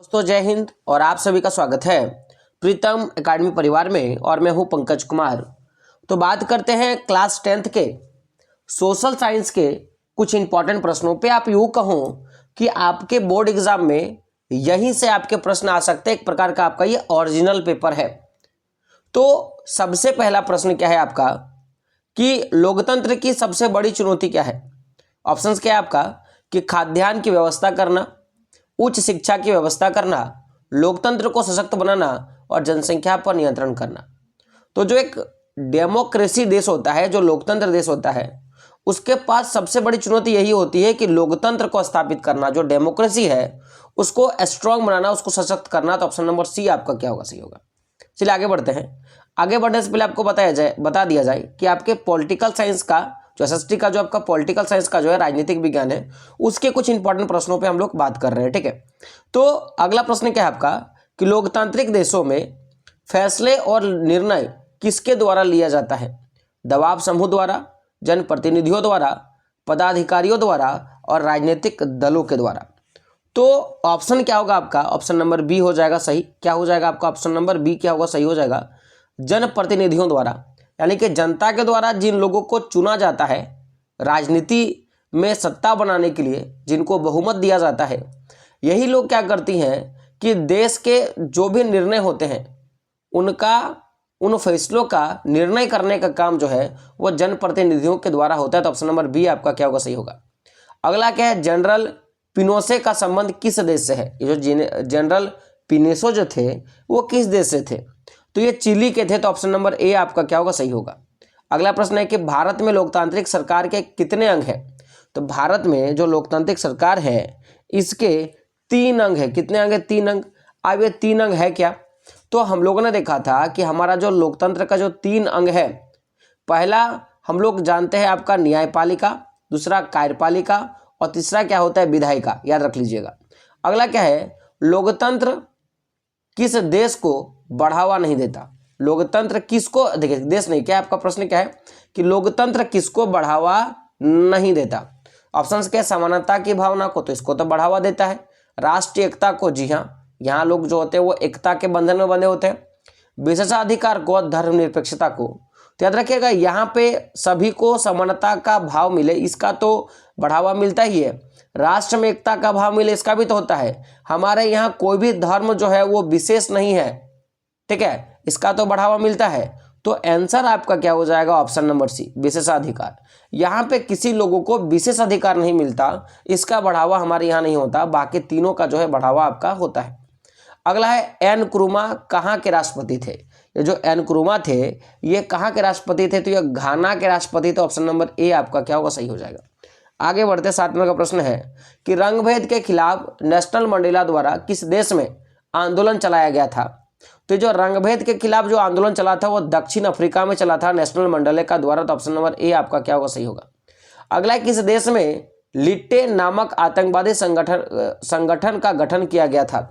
दोस्तों जय हिंद और आप सभी का स्वागत है प्रीतम एकेडमी परिवार में और मैं हूं पंकज कुमार। तो बात करते हैं क्लास 10th के सोशल साइंस के कुछ इंपॉर्टेंट प्रश्नों पे। आप यूँ कहो कि आपके बोर्ड एग्जाम में यहीं से आपके प्रश्न आ सकते हैं। एक प्रकार का आपका ये ओरिजिनल पेपर है। तो सबसे पहला प्रश्न क्या है आपका कि लोकतंत्र की सबसे बड़ी चुनौती क्या है। ऑप्शंस क्या है आपका कि खाद्यान्न की व्यवस्था करना, उच्च शिक्षा की व्यवस्था करना, लोकतंत्र को सशक्त बनाना और जनसंख्या पर नियंत्रण करना। तो जो एक डेमोक्रेसी देश होता है, जो लोकतंत्र देश होता है, उसके पास सबसे बड़ी चुनौती यही होती है कि लोकतंत्र को स्थापित करना, जो डेमोक्रेसी है उसको स्ट्रांग बनाना, उसको सशक्त करना। तो ऑप्शन नंबर सी आपका क्या होगा, सही होगा। चलिए आगे बढ़ते हैं। आगे बढ़ने से पहले आपको बता दिया जाए कि आपके पॉलिटिकल साइंस का जो एसएसटी का जो आपका पॉलिटिकल साइंस का जो है राजनीतिक विज्ञान है, उसके कुछ इंपॉर्टेंट प्रश्नों पे हम लोग बात कर रहे हैं, ठीक है। तो अगला प्रश्न क्या है आपका कि लोकतांत्रिक देशों में फैसले और निर्णय किसके द्वारा लिया जाता है। दबाव समूह द्वारा, जनप्रतिनिधियों द्वारा, पदाधिकारियों द्वारा और राजनीतिक दलों के द्वारा। तो ऑप्शन क्या होगा आपका, ऑप्शन नंबर बी हो जाएगा सही। क्या हो जाएगा आपका ऑप्शन नंबर बी क्या होगा, सही हो जाएगा। जनप्रतिनिधियों द्वारा, यानी कि जनता के द्वारा जिन लोगों को चुना जाता है राजनीति में सत्ता बनाने के लिए, जिनको बहुमत दिया जाता है, यही लोग क्या करती हैं कि देश के जो भी निर्णय होते हैं उन फैसलों का निर्णय करने का काम जो है वो जनप्रतिनिधियों के द्वारा होता है। तो ऑप्शन नंबर बी आपका क्या होगा, सही होगा। अगला क्या है, जनरल पिनोशे का संबंध किस देश से है। ये जो जनरल पिनोशे जो थे वो किस देश से थे, तो ये चिली के थे। तो ऑप्शन नंबर ए आपका क्या होगा, सही होगा। अगला प्रश्न है कि भारत में लोकतांत्रिक सरकार के कितने अंग हैं। तो भारत में जो लोकतांत्रिक सरकार है इसके 3 अंग है। कितने अंग है, 3 अंग। अब ये 3 अंग है क्या, तो हम लोगों ने देखा था कि हमारा जो लोकतंत्र का जो 3 अंग है, पहला हम लोग जानते हैं आपका न्यायपालिका, दूसरा कार्यपालिका और तीसरा क्या होता है, विधायिका। याद रख लीजिएगा। अगला क्या है, लोकतंत्र किस देश को बढ़ावा नहीं देता। लोकतंत्र किसको, देखिए देश नहीं, क्या आपका प्रश्न क्या है कि लोकतंत्र किसको बढ़ावा नहीं देता। ऑप्शंस क्या, समानता की भावना को, तो इसको तो बढ़ावा देता है। राष्ट्रीय एकता को, जी हाँ, यहाँ लोग जो होते हैं वो एकता के बंधन में बंधे होते हैं। विशेषाधिकार को, धर्मनिरपेक्षता को। तो याद रखिएगा यहाँ पे सभी को समानता का भाव मिले, इसका तो बढ़ावा मिलता ही है। राष्ट्र में एकता का भाव मिले, इसका भी तो होता है। हमारे यहाँ कोई भी धर्म जो है वो विशेष नहीं है, ठीक है, इसका तो बढ़ावा मिलता है। तो आंसर आपका क्या हो जाएगा, ऑप्शन नंबर सी, विशेषाधिकार। यहाँ पे किसी लोगों को विशेष अधिकार नहीं मिलता, इसका बढ़ावा हमारे यहाँ नहीं होता। बाकी तीनों का जो है बढ़ावा आपका होता है। अगला है एन क्रुमा कहाँ के राष्ट्रपति थे। ये जो एन क्रुमा थे ये कहाँ के राष्ट्रपति थे, तो ये घाना के राष्ट्रपति थे। ऑप्शन नंबर ए आपका क्या होगा, सही हो जाएगा। आगे बढ़ते 7 नंबर का प्रश्न है कि रंगभेद के खिलाफ नेशनल मंडेला द्वारा किस देश में आंदोलन चलाया गया था। तो जो रंगभेद के खिलाफ जो आंदोलन चला था वो दक्षिण अफ्रीका में चला था नेशनल मंडेला का द्वारा। तो ऑप्शन नंबर ए आपका क्या होगा, सही होगा। अगला किस देश में लिट्टे नामक आतंकवादी संगठन का गठन किया गया था।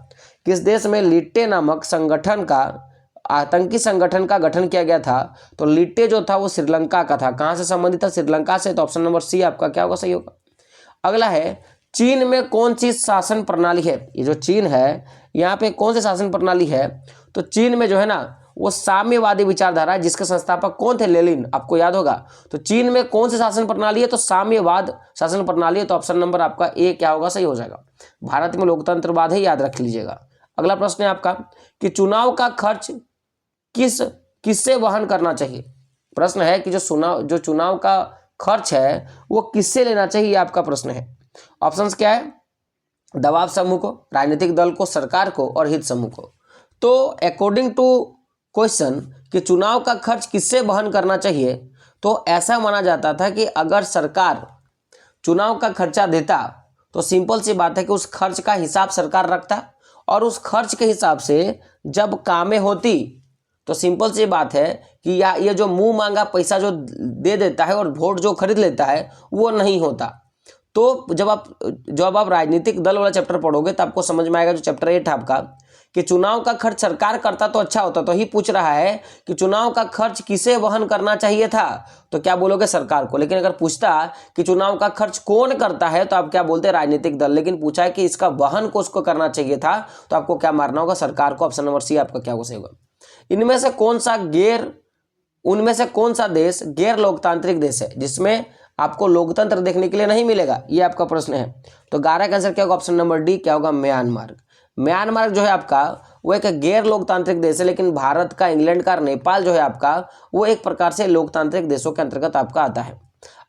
किस देश में लिट्टे नामक संगठन का, आतंकी संगठन का गठन किया गया था। तो लिट्टे जो था वो श्रीलंका का था। कहाँ से संबंधित था, श्रीलंका से। तो ऑप्शन नंबर सी आपका क्या होगा, सही होगा। अगला है चीन में कौन सी शासन प्रणाली है। ये जो चीन है यहाँ पे कौन सी शासन प्रणाली है, तो चीन में जो है ना वो साम्यवादी विचारधारा है, जिसके संस्थापक कौन थे, लेनिन, आपको याद होगा। तो चीन में कौन सी शासन प्रणाली है, तो साम्यवाद शासन प्रणाली है। तो ऑप्शन नंबर आपका ए क्या होगा, सही हो जाएगा। भारत में लोकतंत्रवाद है, याद रख लीजिएगा। अगला प्रश्न है आपका कि चुनाव का खर्च किससे वहन करना चाहिए। प्रश्न है कि जो चुनाव का खर्च है वो किससे लेना चाहिए, आपका प्रश्न है। ऑप्शंस क्या है, दबाव समूह को, राजनीतिक दल को, सरकार को और हित समूह को। तो अकॉर्डिंग टू क्वेश्चन कि चुनाव का खर्च किससे वहन करना चाहिए, तो ऐसा माना जाता था कि अगर सरकार चुनाव का खर्चा देता तो सिंपल सी बात है कि उस खर्च का हिसाब सरकार रखता और उस खर्च के हिसाब से जब कामें होती तो सिंपल सी बात है कि ये जो मुंह मांगा पैसा जो दे देता है और वोट जो खरीद लेता है वो नहीं होता। तो जब आप राजनीतिक दल वाला चैप्टर पढ़ोगे तो आपको समझ में आएगा, जो चैप्टर 8 है आपका, कि चुनाव का खर्च सरकार करता तो अच्छा होता, तो ही पूछ रहा है कि चुनाव का खर्च किसे वहन करना चाहिए था, तो क्या बोलोगे सरकार को। लेकिन अगर पूछता कि चुनाव का खर्च कौन करता है तो आप क्या बोलते राजनीतिक दल। लेकिन पूछा है कि इसका वहन को उसको करना चाहिए था, तो आपको क्या मारना होगा सरकार को। ऑप्शन नंबर सी आपका क्या हो सही होगा। उनमें से कौन सा देश गैर लोकतांत्रिक देश है जिसमें आपको लोकतंत्र देखने के लिए नहीं मिलेगा, ये आपका प्रश्न है। तो 11 का आंसर क्या होगा, ऑप्शन नंबर डी क्या होगा, म्यांमार। म्यांमार जो है आपका वो एक गैर लोकतांत्रिक देश है, लेकिन भारत का, इंग्लैंड का, नेपाल जो है आपका वो एक प्रकार से लोकतांत्रिक देशों के अंतर्गत आपका आता है।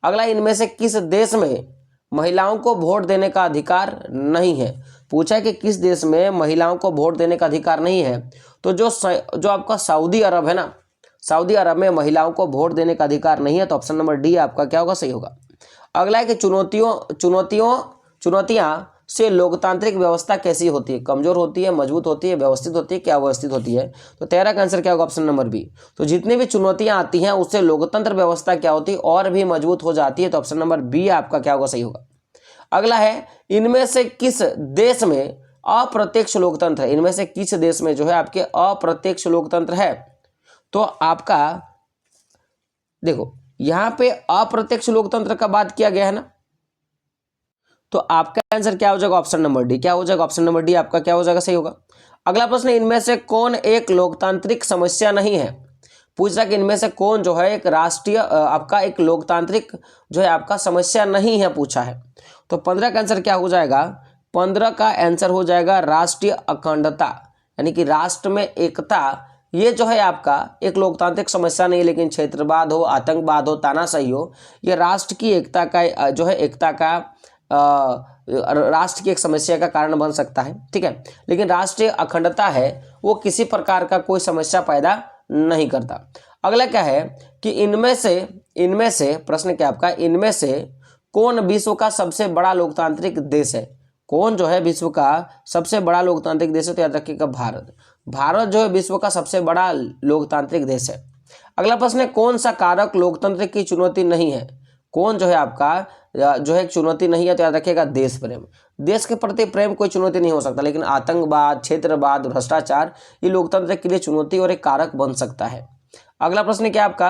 अगला, इनमें से किस देश में महिलाओं को वोट देने का अधिकार नहीं है। पूछा है कि किस देश में महिलाओं को वोट देने का अधिकार नहीं है, तो जो आपका सऊदी अरब है ना, सऊदी अरब में महिलाओं को वोट देने का अधिकार नहीं है, तो ऑप्शन नंबर डी आपका क्या होगा, सही होगा। अगला है कि चुनौतियां से लोकतांत्रिक व्यवस्था कैसी होती है, कमजोर होती है, मजबूत होती है, व्यवस्थित होती है, क्या अव्यवस्थित होती है। तो 13 का आंसर क्या होगा, ऑप्शन नंबर बी। तो जितनी भी चुनौतियां आती हैं उससे लोकतंत्र व्यवस्था क्या होती है, और भी मजबूत हो जाती है, तो ऑप्शन नंबर बी आपका क्या होगा, सही होगा। अगला है, इनमें से किस देश में अप्रत्यक्ष लोकतंत्र है। इनमें से किस देश में जो है आपके अप्रत्यक्ष लोकतंत्र है, तो आपका देखो यहां पे अप्रत्यक्ष लोकतंत्र का बात किया गया है ना, तो आपका आंसर क्या हो जाएगा, ऑप्शन नंबर डी। क्या हो जाएगा, ऑप्शन नंबर डी आपका क्या हो जाएगा, सही होगा। अगला प्रश्न, इनमें से कौन एक लोकतांत्रिक समस्या नहीं है। पूछ रहा कि इनमें से कौन जो है एक राष्ट्रीय आपका एक लोकतांत्रिक जो है आपका समस्या नहीं है, पूछा है। तो 15 का आंसर क्या हो जाएगा, 15 का आंसर हो जाएगा राष्ट्रीय अखंडता, यानी कि राष्ट्र में एकता। ये जो है आपका एक लोकतांत्रिक समस्या नहीं है, लेकिन क्षेत्रवाद हो, आतंकवाद हो, तानाशाही हो, ये राष्ट्र की एकता का जो है एकता का राष्ट्र की एक समस्या का कारण बन सकता है, ठीक है। लेकिन राष्ट्रीय अखंडता है वो किसी प्रकार का कोई समस्या पैदा नहीं करता। अगला क्या है कि इनमें से प्रश्न क्या आपका, इनमें से कौन विश्व का सबसे बड़ा लोकतांत्रिक देश है। कौन जो है विश्व का सबसे बड़ा लोकतांत्रिक देश है, तो याद रखिएगा भारत। भारत जो है विश्व का सबसे बड़ा लोकतांत्रिक देश है। अगला प्रश्न है, कौन सा कारक लोकतंत्र की चुनौती नहीं है। कौन जो है आपका जो है एक चुनौती नहीं है, तो याद रखिएगा देश प्रेम। देश के प्रति प्रेम कोई चुनौती नहीं हो सकता, लेकिन आतंकवाद, क्षेत्रवाद, भ्रष्टाचार ये लोकतंत्र के लिए चुनौती और एक कारक बन सकता है। अगला प्रश्न क्या आपका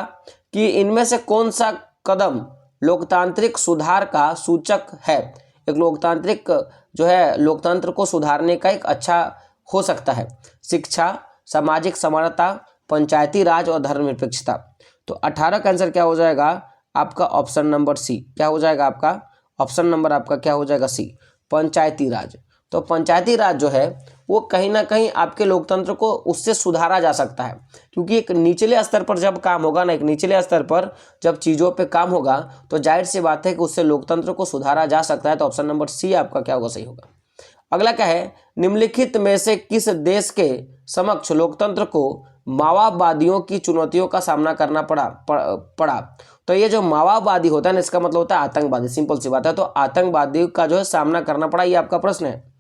कि इनमें से कौन सा कदम लोकतांत्रिक सुधार का सूचक है। एक लोकतांत्रिक जो है लोकतंत्र को सुधारने का एक अच्छा हो सकता है। शिक्षा, सामाजिक समानता, पंचायती राज और धर्मनिरपेक्षता। तो 18 का आंसर क्या हो जाएगा आपका, ऑप्शन नंबर सी। क्या हो जाएगा आपका, ऑप्शन नंबर आपका क्या हो जाएगा, सी, पंचायती राज। तो पंचायती राज जो है वो कहीं ना कहीं आपके लोकतंत्र को उससे सुधारा जा सकता है, क्योंकि एक निचले स्तर पर जब काम होगा ना, एक निचले स्तर पर जब चीज़ों पे काम होगा, तो जाहिर सी बात है कि उससे लोकतंत्र को सुधारा जा सकता है। तो ऑप्शन नंबर सी आपका क्या होगा, सही होगा। अगला क्या है, निम्नलिखित में से किस देश के समक्ष लोकतंत्र को माओवादियों की चुनौतियों का सामना करना पड़ा। तो ये जो माओवादी होता है ना, इसका मतलब होता है आतंकवादी, सिंपल सी बात है। तो आतंकवादी का जो है सामना करना पड़ा, ये आपका प्रश्न है।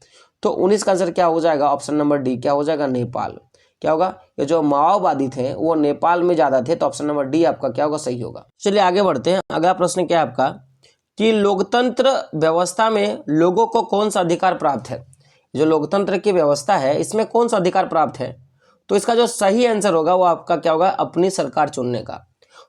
तो 19 का आंसर क्या हो जाएगा, ऑप्शन नंबर डी। क्या हो जाएगा, नेपाल। क्या होगा, ये जो माओवादी थे वो नेपाल में ज्यादा थे, तो ऑप्शन नंबर डी आपका क्या होगा, सही होगा। चलिए आगे बढ़ते हैं। अगला प्रश्न क्या है आपका कि लोकतंत्र व्यवस्था में लोगों को कौन सा अधिकार प्राप्त है। जो लोकतंत्र की व्यवस्था है इसमें कौन सा अधिकार प्राप्त है, तो इसका जो सही आंसर होगा वो आपका क्या होगा, अपनी सरकार चुनने का।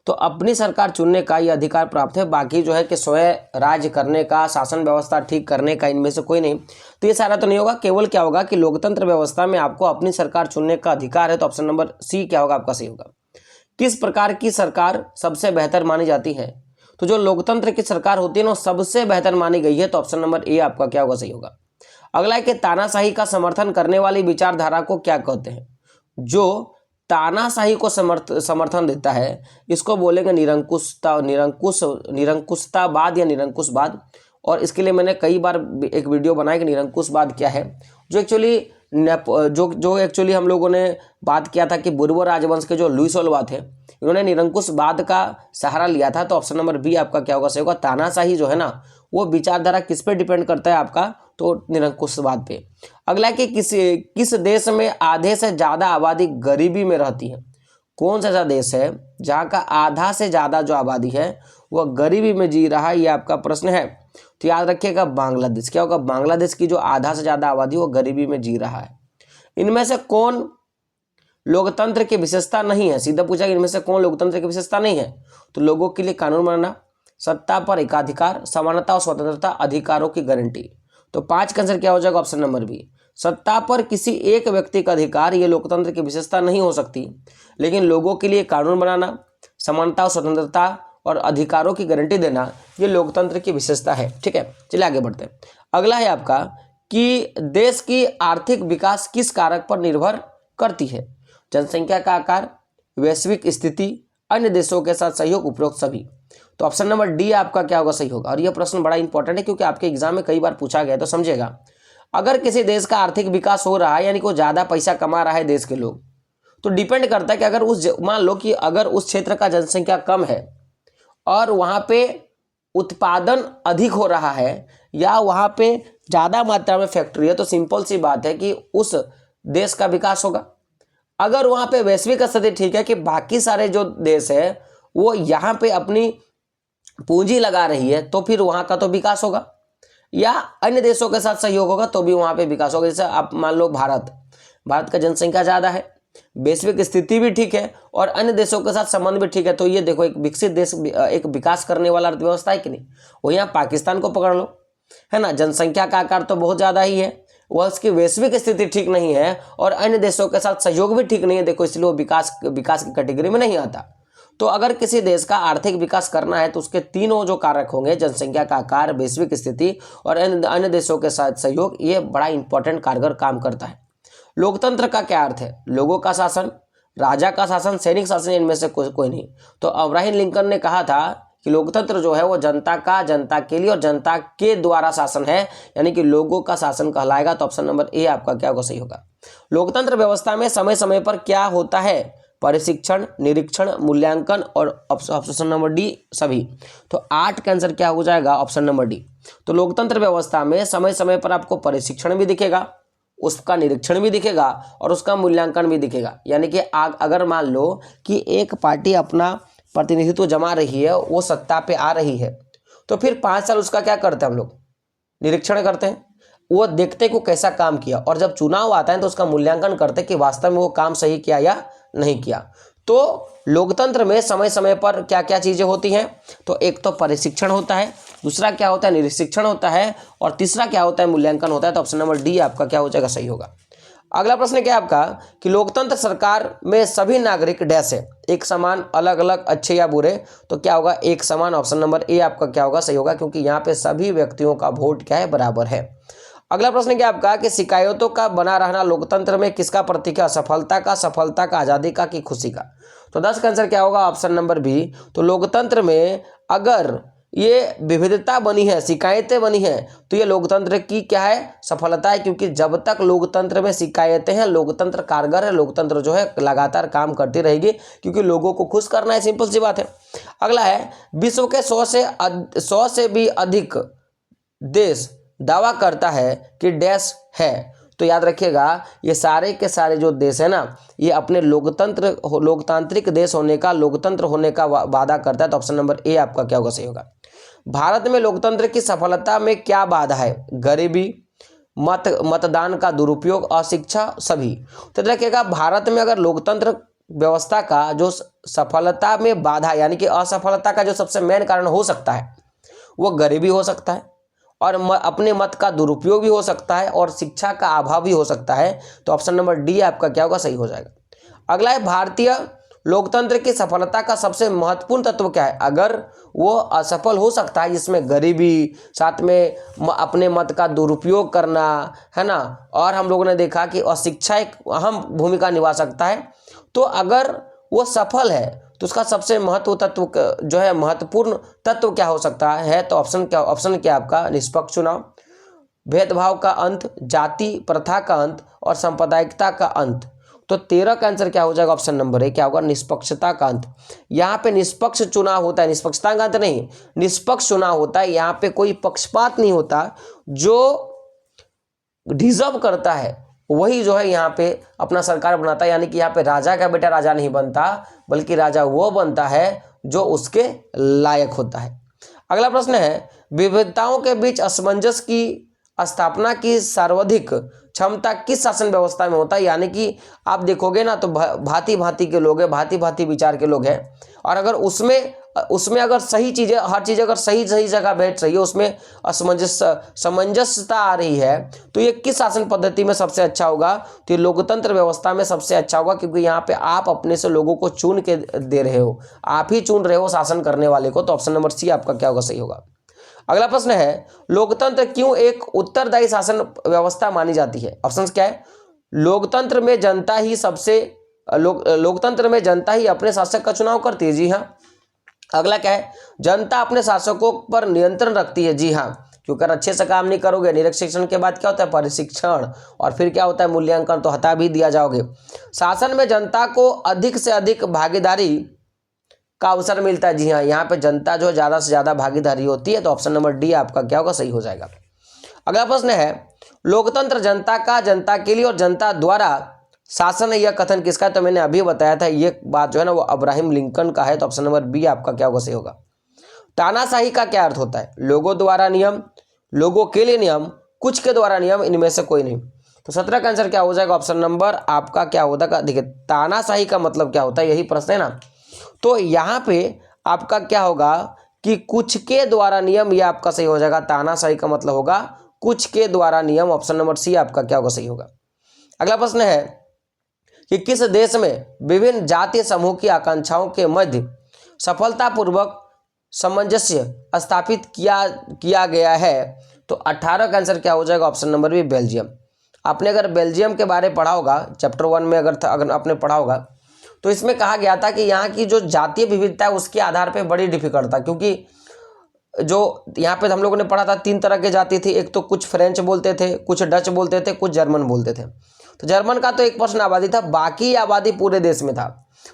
तो अपनी सरकार चुनने का ये अधिकार प्राप्त है। बाकी जो है कि स्वयं राज्य करने का, शासन व्यवस्था ठीक करने का, इनमें से कोई नहीं। तो ये सारा तो नहीं होगा, केवल क्या होगा कि लोकतंत्र व्यवस्था में आपको अपनी सरकार चुनने का अधिकार है। तो ऑप्शन नंबर सी क्या होगा आपका, सही होगा। किस प्रकार की सरकार सबसे बेहतर मानी जाती है। तो जो लोकतंत्र की सरकार होती है ना सबसे बेहतर मानी गई है, तो ऑप्शन नंबर ए आपका क्या होगा, सही होगा। अगला है कि तानाशाही का समर्थन करने वाली विचारधारा को क्या कहते हैं। जो तानाशाही को समर्थन देता है इसको बोलेंगे निरंकुशतावाद या निरंकुशवाद। और इसके लिए मैंने कई बार एक वीडियो बनाया कि निरंकुशवाद क्या है। जो एक्चुअली हम लोगों ने बात किया था कि बुर्बो राजवंश के जो लुईस ओल्वा थे, इन्होंने निरंकुशवाद का सहारा लिया था। तो ऑप्शन नंबर बी आपका क्या होगा, सही होगा। तानाशाही जो है ना वो विचारधारा किस पे डिपेंड करता है आपका, तो निरंकुशवाद पे। अगला कि किस देश में आधे से ज्यादा आबादी गरीबी में रहती है। कौन सा ऐसा देश है जहाँ का आधा से ज्यादा जो आबादी है वह गरीबी में जी रहा है, ये आपका प्रश्न है। तो याद रखिएगा बांग्लादेश। क्या होगा, बांग्लादेश की जो आधा से ज्यादा आबादी वो गरीबी में जी रहा है। इनमें से कौन लोकतंत्र की विशेषता नहीं है? सीधा पूछा कि इनमें से कौन लोकतंत्र की विशेषता नहीं है? तो लोगों के लिए कानून बनाना, सत्ता पर एकाधिकार, समानता और स्वतंत्रता, अधिकारों की गारंटी। तो 5 का आंसर क्या हो जाएगा? Option number B. सत्ता पर किसी एक व्यक्ति का अधिकार ये लोकतंत्र की विशेषता नहीं हो सकती, लेकिन लोगों के लिए कानून बनाना, समानता और स्वतंत्रता और अधिकारों की गारंटी देना ये लोकतंत्र की विशेषता है। ठीक है, चलिए आगे बढ़ते हैं। अगला है आपका कि देश की आर्थिक विकास किस कारक पर निर्भर करती है? जनसंख्या का आकार, वैश्विक स्थिति, अन्य देशों के साथ सहयोग, उपरोक्त सभी। तो ऑप्शन नंबर डी आपका क्या होगा? सही होगा। और यह प्रश्न बड़ा इंपॉर्टेंट है क्योंकि आपके एग्जाम में कई बार पूछा गया है, तो समझिएगा। अगर किसी देश का आर्थिक विकास हो रहा है यानी कि ज़्यादा पैसा कमा रहा है देश के लोग, तो डिपेंड करता है कि अगर मान लो कि अगर उस क्षेत्र का जनसंख्या कम है और वहाँ पे उत्पादन अधिक हो रहा है या वहाँ पे ज़्यादा मात्रा में फैक्ट्री है, तो सिंपल सी बात है कि उस देश का विकास होगा। अगर वहाँ पे वैश्विक स्थिति ठीक है कि बाकी सारे जो देश है वो यहाँ पे अपनी पूंजी लगा रही है, तो फिर वहाँ का तो विकास होगा, या अन्य देशों के साथ सहयोग होगा तो भी वहाँ पे विकास होगा। जैसे आप मान लो भारत का जनसंख्या ज़्यादा है, वैश्विक स्थिति भी ठीक है और अन्य देशों के साथ संबंध भी ठीक है, तो ये देखो एक विकसित देश, एक विकास करने वाला अर्थव्यवस्था है कि नहीं। वहीं आप पाकिस्तान को पकड़ लो, है ना, जनसंख्या का आकार तो बहुत ज़्यादा ही है, वह उसकी वैश्विक स्थिति ठीक नहीं है और अन्य देशों के साथ सहयोग भी ठीक नहीं है, देखो इसलिए वो विकास की कैटेगरी में नहीं आता। तो अगर किसी देश का आर्थिक विकास करना है तो उसके तीनों जो कारक होंगे, जनसंख्या का आकार, वैश्विक स्थिति और अन्य देशों के साथ सहयोग, ये बड़ा इंपॉर्टेंट कारगर काम करता है। लोकतंत्र का क्या अर्थ है? लोगों का शासन, राजा का शासन, सैनिक शासन, इनमें से कोई नहीं। तो अब्राहम लिंकन ने कहा था कि लोकतंत्र जो है वो जनता का, जनता के लिए और जनता के द्वारा शासन है, यानी कि लोगों का शासन कहलाएगा। तो ऑप्शन नंबर ए आपका क्या होगा? सही होगा। लोकतंत्र व्यवस्था में समय समय पर क्या होता है? परीक्षण, निरीक्षण, मूल्यांकन और ऑप्शन नंबर डी सभी। तो 8 का आंसर क्या हो जाएगा? Option number D. तो लोकतंत्र व्यवस्था में समय समय पर आपको परीक्षण भी दिखेगा, उसका निरीक्षण भी दिखेगा और उसका मूल्यांकन भी दिखेगा। यानी कि अगर मान लो कि एक पार्टी अपना प्रतिनिधित्व जमा रही है, वो सत्ता पे आ रही है, तो फिर 5 साल उसका क्या करते हैं हम लोग? निरीक्षण करते हैं, वो देखते हैं कि वो कैसा काम किया, और जब चुनाव आता है तो उसका मूल्यांकन करते हैं कि वास्तव में वो काम सही किया या नहीं किया। तो लोकतंत्र में समय समय पर क्या क्या चीजें होती हैं? तो एक तो परीक्षण होता है, दूसरा क्या होता है? निरीक्षण होता है, और तीसरा क्या होता है? मूल्यांकन होता है। तो ऑप्शन नंबर डी आपका क्या हो जाएगा? सही होगा। अगला प्रश्न क्या है आपका कि लोकतंत्र सरकार में सभी नागरिक डैश है, एक समान, अलग अलग, अच्छे या बुरे। तो क्या होगा? एक समान। ऑप्शन नंबर ए आपका क्या होगा? सही होगा, क्योंकि यहाँ पे सभी व्यक्तियों का वोट क्या है? बराबर है। अगला प्रश्न क्या आपका कि शिकायतों का बना रहना लोकतंत्र में किसका प्रतीक है? असफलता का, सफलता का, आजादी का, कि खुशी का। तो 10 का आंसर क्या होगा? Option number B. तो लोकतंत्र में अगर ये विविधता बनी है, शिकायतें बनी है, तो ये लोकतंत्र की क्या है? सफलता है, क्योंकि जब तक लोकतंत्र में शिकायतें हैं, लोकतंत्र कारगर है, लोकतंत्र जो है लगातार काम करती रहेगी, क्योंकि लोगों को खुश करना है, सिंपल सी बात है। अगला है विश्व के 100 से भी अधिक देश दावा करता है कि डैश है। तो याद रखिएगा, ये सारे के सारे जो देश है ना, ये अपने लोकतांत्रिक देश होने का, लोकतंत्र होने का वादा करता है। तो ऑप्शन नंबर ए आपका क्या होगा? सही होगा। भारत में लोकतंत्र की सफलता में क्या बाधा है? गरीबी, मतदान का दुरुपयोग, अशिक्षा, सभी। तो रखिएगा, भारत में अगर लोकतंत्र व्यवस्था का जो सफलता में बाधा यानी कि असफलता का जो सबसे मेन कारण हो सकता है, वो गरीबी हो सकता है, और अपने मत का दुरुपयोग भी हो सकता है, और शिक्षा का अभाव भी हो सकता है। तो ऑप्शन नंबर डी आपका क्या होगा? सही हो जाएगा। अगला है भारतीय लोकतंत्र की सफलता का सबसे महत्वपूर्ण तत्व क्या है? अगर वो असफल हो सकता है, जिसमें गरीबी, साथ में अपने मत का दुरुपयोग करना, है ना, और हम लोगों ने देखा कि अशिक्षा एक अहम भूमिका निभा सकता है, तो अगर वो सफल है तो उसका सबसे महत्वपूर्ण तत्व क्या हो सकता है? तो ऑप्शन क्या आपका? निष्पक्ष चुनाव, भेदभाव का अंत, जाति प्रथा का अंत, और सांप्रदायिकता का अंत। तो 13 का आंसर क्या हो जाएगा? ऑप्शन नंबर ए क्या होगा? निष्पक्षता का अंत। यहाँ पे निष्पक्ष चुनाव होता है, निष्पक्षता का अंत नहीं, निष्पक्ष चुनाव होता है। यहाँ पे कोई पक्षपात नहीं होता, जो डिजर्व करता है वही जो है यहाँ पे अपना सरकार बनाता है। यानी कि यहाँ पे राजा का बेटा राजा नहीं बनता, बल्कि राजा वो बनता है जो उसके लायक होता है। अगला प्रश्न है विविधताओं के बीच असमंजस की स्थापना की सर्वाधिक क्षमता किस शासन व्यवस्था में होता है, यानी कि आप देखोगे ना तो भांति भांति के लोग हैं, भांति भांति विचार के लोग हैं, और अगर उसमें अगर सही चीजें, हर चीज अगर सही सही जगह बैठ रही है, उसमें सामंजस्यता आ रही है, तो ये किस शासन पद्धति में सबसे अच्छा होगा? तो ये लोकतंत्र व्यवस्था में सबसे अच्छा होगा, क्योंकि यहाँ पे आप अपने से लोगों को चुन के दे रहे हो, आप ही चुन रहे हो शासन करने वाले को। तो ऑप्शन नंबर सी आपका क्या होगा? सही होगा। अगला प्रश्न है, लोकतंत्र क्यों एक उत्तरदायी शासन व्यवस्था मानी जाती है? ऑप्शन क्या है? लोकतंत्र में जनता ही लोकतंत्र में जनता ही अपने शासक का चुनाव करती है। जी हाँ। अगला क्या है? जनता अपने शासकों पर नियंत्रण रखती है। जी हाँ, क्योंकि अच्छे से काम नहीं करोगे, निरीक्षण के बाद क्या होता है? परीक्षण, और फिर क्या होता है? मूल्यांकन, तो हटा भी दिया जाओगे। शासन में जनता को अधिक से अधिक भागीदारी का अवसर मिलता है। जी हाँ, यहाँ पे जनता जो ज्यादा से ज्यादा भागीदारी होती है। तो ऑप्शन नंबर डी आपका क्या होगा? सही हो जाएगा। अगला प्रश्न है, लोकतंत्र जनता का, जनता के लिए और जनता द्वारा शासन है, यह कथन किसका है? तो मैंने अभी बताया था, ये बात जो है ना वो अब्राहम लिंकन का है। तो ऑप्शन नंबर बी आपका क्या होगा? सही होगा। तानाशाही का क्या अर्थ होता है? लोगों द्वारा नियम, लोगों के लिए नियम, कुछ के द्वारा नियम, इनमें से कोई नहीं। तो 17 का आंसर क्या हो जाएगा? ऑप्शन नंबर आपका क्या होगा? देखिए, तानाशाही का मतलब क्या होता है, यही प्रश्न है ना। तो यहाँ पे आपका क्या होगा कि कुछ के द्वारा नियम, यह आपका सही हो जाएगा। तानाशाही का मतलब होगा कुछ के द्वारा नियम। ऑप्शन नंबर सी आपका क्या होगा? सही होगा। अगला प्रश्न है कि किस देश में विभिन्न जातीय समूह की आकांक्षाओं के मध्य सफलतापूर्वक सामंजस्य स्थापित किया गया है? तो 18 का आंसर क्या हो जाएगा? Option number B Belgium. आपने अगर बेल्जियम के बारे में पढ़ा होगा, चैप्टर 1 में अगर आपने पढ़ा होगा, तो इसमें कहा गया था कि यहाँ की जो जातीय विविधता है उसके आधार पर बड़ी डिफिकल्ट था, क्योंकि जो यहाँ पे हम लोगों ने पढ़ा था 3 तरह की जाति थी। एक तो कुछ फ्रेंच बोलते थे, कुछ डच बोलते थे, कुछ जर्मन बोलते थे। तो जर्मन का तो 1% आबादी था, बाकी आबादी पूरे देश में था।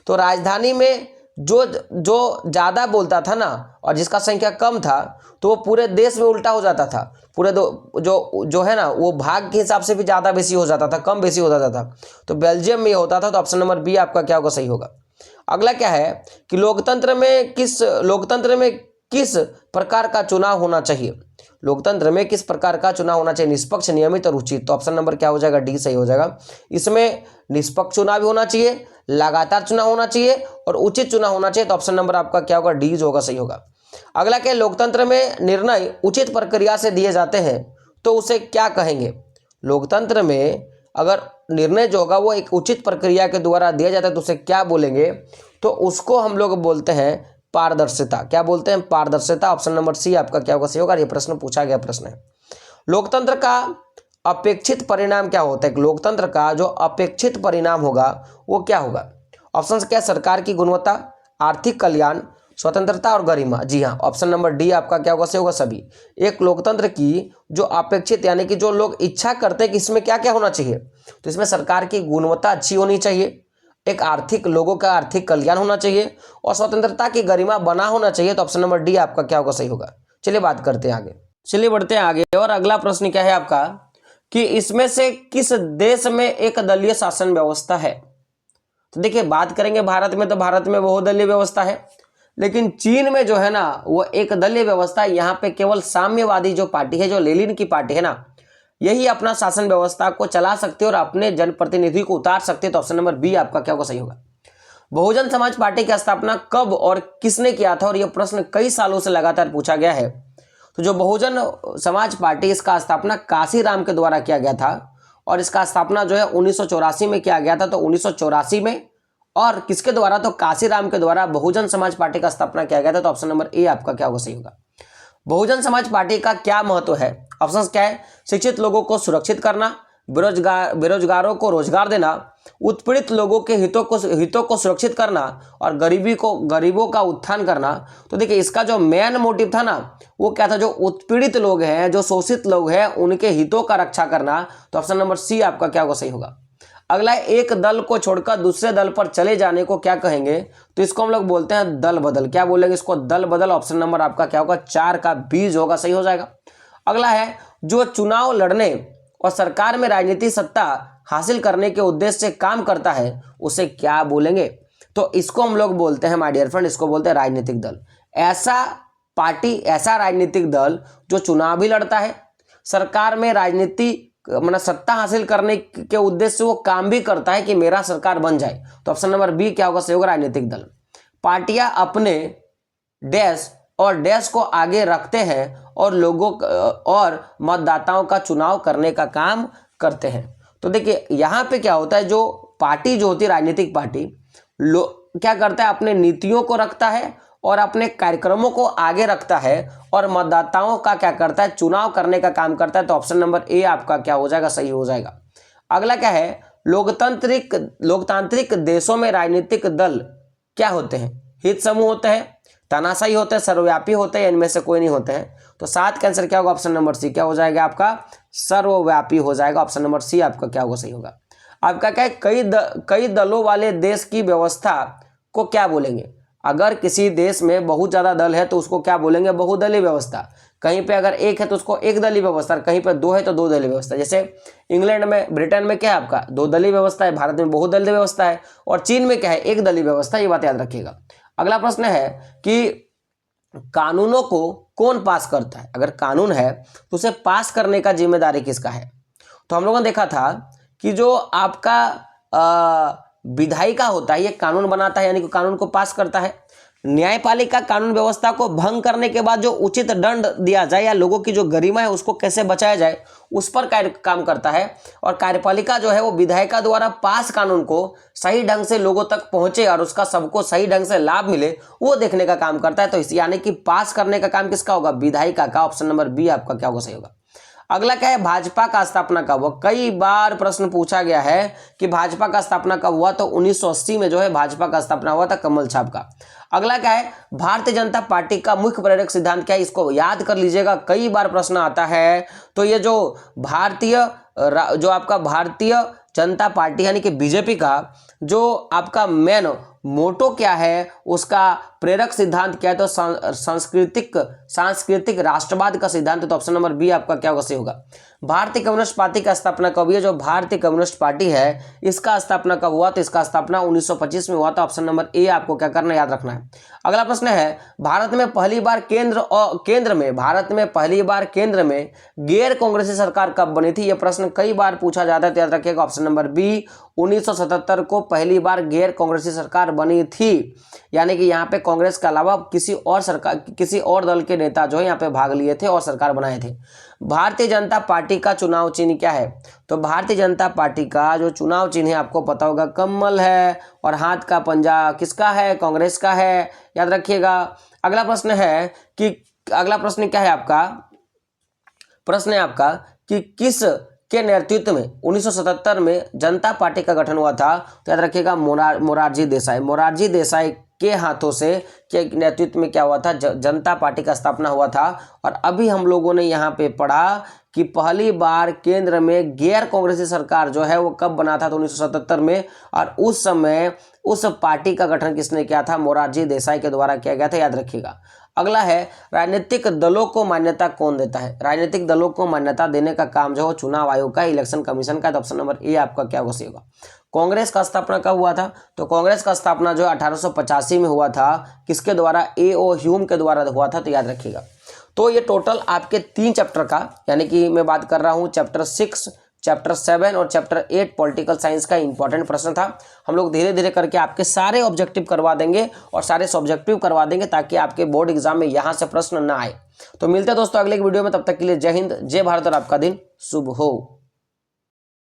तो राजधानी में जो ज़्यादा बोलता था ना, और जिसका संख्या कम था, तो वो पूरे देश में उल्टा हो जाता था। पूरे जो है ना, वो भाग के हिसाब से भी ज़्यादा बेसी हो जाता था, कम बेसी हो जाता था। तो बेल्जियम में ये होता था। तो ऑप्शन नंबर बी आपका क्या होगा? सही होगा। अगला क्या है कि लोकतंत्र में किस प्रकार का चुनाव होना चाहिए? लोकतंत्र में किस प्रकार का चुनाव होना चाहिए? निष्पक्ष, नियमित और उचित। तो ऑप्शन नंबर क्या हो जाएगा? डी सही हो जाएगा। इसमें निष्पक्ष चुनाव भी होना चाहिए, लगातार चुनाव होना चाहिए और उचित चुनाव होना चाहिए। तो ऑप्शन नंबर आपका क्या होगा? डी होगा, सही होगा। अगला क्या? लोकतंत्र में निर्णय उचित प्रक्रिया से दिए जाते हैं, तो उसे क्या कहेंगे? लोकतंत्र में अगर निर्णय जो होगा वो एक उचित प्रक्रिया के द्वारा दिया जाता है, तो उसे क्या बोलेंगे? तो उसको हम लोग बोलते हैं पारदर्शिता। क्या बोलते हैं? पारदर्शिता। ऑप्शन नंबर सी आपका क्या होगा? सही होगा। ये प्रश्न पूछा गया प्रश्न है। लोकतंत्र का अपेक्षित परिणाम क्या होता है? लोकतंत्र का जो अपेक्षित परिणाम होगा वो क्या होगा? ऑप्शन क्या? सरकार की गुणवत्ता, आर्थिक कल्याण, स्वतंत्रता और गरिमा। जी हाँ, ऑप्शन नंबर डी आपका क्या होगा? सही होगा सभी। एक लोकतंत्र की जो अपेक्षित, यानी कि जो लोग इच्छा करते हैं कि इसमें क्या क्या होना चाहिए, तो इसमें सरकार की गुणवत्ता अच्छी होनी चाहिए, एक लोगों का आर्थिक कल्याण होना चाहिए और स्वतंत्रता की गरिमा बना होना चाहिए। तो ऑप्शन नंबर डी आपका क्या होगा? सही होगा। चलिए बात करते हैं आगे। चलिए बढ़ते हैं आगे। और अगला प्रश्न क्या है आपका कि इसमें से किस देश में एक दलीय शासन व्यवस्था है? तो देखिए, बात करेंगे भारत में, तो भारत में बहुदलीय व्यवस्था है, लेकिन चीन में जो है ना वो एक दलीय व्यवस्था है। यहाँ पे केवल साम्यवादी जो पार्टी है, जो लेनिन की पार्टी है ना, यही अपना शासन व्यवस्था को चला सकते और अपने जनप्रतिनिधि को उतार सकते। तो ऑप्शन नंबर बी आपका क्या होगा? सही होगा। बहुजन समाज पार्टी की स्थापना कब और किसने किया था? और यह प्रश्न कई सालों से लगातार पूछा गया है। तो जो बहुजन समाज पार्टी, इसका स्थापना काशीराम के द्वारा किया गया था और इसका स्थापना जो है 1984 में किया गया था। तो 1984 में, और किसके द्वारा? तो काशीराम के द्वारा बहुजन समाज पार्टी का स्थापना किया गया था। तो ऑप्शन नंबर ए आपका क्या होगा? सही होगा। बहुजन समाज पार्टी का क्या महत्व है? ऑप्शन क्या है? शिक्षित लोगों को सुरक्षित करना, बेरोजगारों को रोजगार देना, उत्पीड़ित लोगों के हितों को सुरक्षित करना और गरीबों का उत्थान करना। तो देखिए, इसका जो मेन मोटिव था ना वो क्या था? जो उत्पीड़ित लोग हैं, जो शोषित लोग हैं, उनके हितों का रक्षा करना। तो ऑप्शन नंबर सी आपका क्या होगा? सही होगा। अगला, एक दल को छोड़कर दूसरे दल पर चले जाने को क्या कहेंगे? तो इसको हम लोग बोलते हैं दल बदल। क्या बोलेंगे इसको? दल बदल। ऑप्शन नंबर आपका क्या होगा? 4 का बीज होगा, सही हो जाएगा। अगला है, जो चुनाव लड़ने और सरकार में राजनीतिक सत्ता हासिल करने के उद्देश्य से काम करता है, उसे क्या बोलेंगे? तो इसको हम लोग बोलते हैं माय डियर फ्रेंड, इसको बोलते हैं राजनीतिक दल। ऐसा पार्टी, ऐसा राजनीतिक दल जो चुनाव भी लड़ता है, सरकार में राजनीति मतलब सत्ता हासिल करने के उद्देश्य से वो काम भी करता है कि मेरा सरकार बन जाए। तो ऑप्शन नंबर बी क्या होगा, सही होगा राजनीतिक दल। पार्टियां अपने डैश और डैश को आगे रखते हैं और लोगों और मतदाताओं का चुनाव करने का काम करते हैं। तो देखिए यहाँ पे क्या होता है, जो पार्टी जो होती है राजनीतिक पार्टी क्या करता है, अपने नीतियों को रखता है और अपने कार्यक्रमों को आगे रखता है और मतदाताओं का क्या करता है, चुनाव करने का काम करता है। तो ऑप्शन नंबर ए आपका क्या हो जाएगा, सही हो जाएगा। अगला क्या है, लोकतांत्रिक देशों में राजनीतिक दल क्या होते हैं, हित समूह होते हैं, तानाशाही होते हैं, सर्वव्यापी होते हैं, इनमें से कोई नहीं होते हैं। तो 7 का आंसर क्या होगा, ऑप्शन नंबर सी क्या हो जाएगा आपका, सर्वव्यापी हो जाएगा। ऑप्शन नंबर सी आपका क्या होगा, सही होगा। आपका क्या है, कई दलों वाले देश की व्यवस्था को क्या बोलेंगे। अगर किसी देश में बहुत ज्यादा दल है तो उसको क्या बोलेंगे, बहुदलीय व्यवस्था। कहीं पे अगर एक है तो उसको एक दलीय व्यवस्था, कहीं पे दो है तो दो दलीय व्यवस्था। जैसे इंग्लैंड में, ब्रिटेन में क्या है आपका, दो दलीय व्यवस्था है, भारत में बहुदलीय व्यवस्था है, और चीन में क्या है, एक दलीय व्यवस्था। ये बात याद रखिएगा। अगला प्रश्न है कि कानूनों को कौन पास करता है। अगर कानून है तो उसे पास करने का जिम्मेदारी किसका है। तो हम लोगों ने देखा था कि जो आपका विधायिका होता है ये कानून बनाता है, यानी कि कानून को पास करता है। न्यायपालिका कानून व्यवस्था को भंग करने के बाद जो उचित दंड दिया जाए या लोगों की जो गरिमा है उसको कैसे बचाया जाए उस पर काम करता है। और कार्यपालिका जो है वो विधायिका द्वारा पास कानून को सही ढंग से लोगों तक पहुंचे और उसका सबको सही ढंग से लाभ मिले वो देखने का काम करता है। तो इस यानी कि पास करने का काम किसका होगा, विधायिका का। ऑप्शन नंबर बी आपका क्या होगा, सही होगा। अगला क्या है, भाजपा का स्थापना कब हुआ। कई बार प्रश्न पूछा गया है कि भाजपा का स्थापना कब हुआ। तो 1980 में जो है भाजपा का स्थापना हुआ था, कमल छाप का। अगला क्या है, भारतीय जनता पार्टी का मुख्य प्रेरक सिद्धांत क्या है, इसको याद कर लीजिएगा, कई बार प्रश्न आता है। तो ये जो आपका भारतीय जनता पार्टी यानी कि बीजेपी का जो आपका मेन मोटो क्या है, उसका प्रेरक सिद्धांत क्या है, तो सांस्कृतिक राष्ट्रवाद का सिद्धांत। तो ऑप्शन नंबर बी आपका क्या होगा, सही होगा। भारतीय कम्युनिस्ट पार्टी का स्थापना कब हुई है। जो भारतीय कम्युनिस्ट पार्टी है इसका स्थापना कब हुआ, तो इसका स्थापना 1925 में हुआ था। ऑप्शन नंबर ए आपको क्या करना, याद रखना है। अगला प्रश्न है, भारत में पहली बार केंद्र में गैर कांग्रेसी सरकार कब बनी थी। यह प्रश्न कई बार पूछा जाता है, तो याद रखिएगा ऑप्शन नंबर बी 1977 को पहली बार गैर कांग्रेसी सरकार बनी थी। यानी कि यहाँ पे कांग्रेस के अलावा किसी और दल के नेता जो है यहाँ पे भाग लिए थे और सरकार बनाए थे। भारतीय जनता पार्टी का चुनाव चिन्ह क्या है। तो भारतीय जनता पार्टी का जो चुनाव चिन्ह है आपको पता होगा, कमल है, और हाथ का पंजा किसका है, कांग्रेस का है, याद रखिएगा। अगला प्रश्न क्या है आपका, प्रश्न है आपका कि किस के नेतृत्व में 1977 में जनता पार्टी का गठन हुआ था। तो याद रखिएगा मोरारजी देसाई के हाथों से के नेतृत्व में क्या हुआ था, जनता पार्टी का स्थापना हुआ था। और अभी हम लोगों ने यहाँ पे पढ़ा कि पहली बार केंद्र में गैर कांग्रेसी सरकार जो है वो कब बना था, तो 1977 में। और उस समय उस पार्टी का गठन किसने किया था, मोरारजी देसाई के द्वारा किया गया था, याद रखिएगा। अगला है, राजनीतिक दलों को मान्यता कौन देता है। राजनीतिक दलों को मान्यता देने का काम जो है चुनाव आयोग का, इलेक्शन कमीशन का। तो ऑप्शन नंबर ए आपका क्या होगा, सही होगा। कांग्रेस का स्थापना कब हुआ था। तो कांग्रेस का स्थापना जो 1885 में हुआ था, किसके द्वारा, A.O. ह्यूम के द्वारा हुआ था। तो याद रखिएगा। तो ये टोटल आपके 3 चैप्टर का, यानी कि मैं बात कर रहा हूँ चैप्टर 6, चैप्टर 7 और चैप्टर 8 पॉलिटिकल साइंस का इंपॉर्टेंट प्रश्न था। हम लोग धीरे धीरे करके आपके सारे ऑब्जेक्टिव करवा देंगे और सारे सब्जेक्टिव करवा देंगे ताकि आपके बोर्ड एग्जाम में यहाँ से प्रश्न ना आए। तो मिलते हैं दोस्तों अगले वीडियो में, तब तक के लिए जय हिंद, जय भारत और आपका दिन शुभ हो।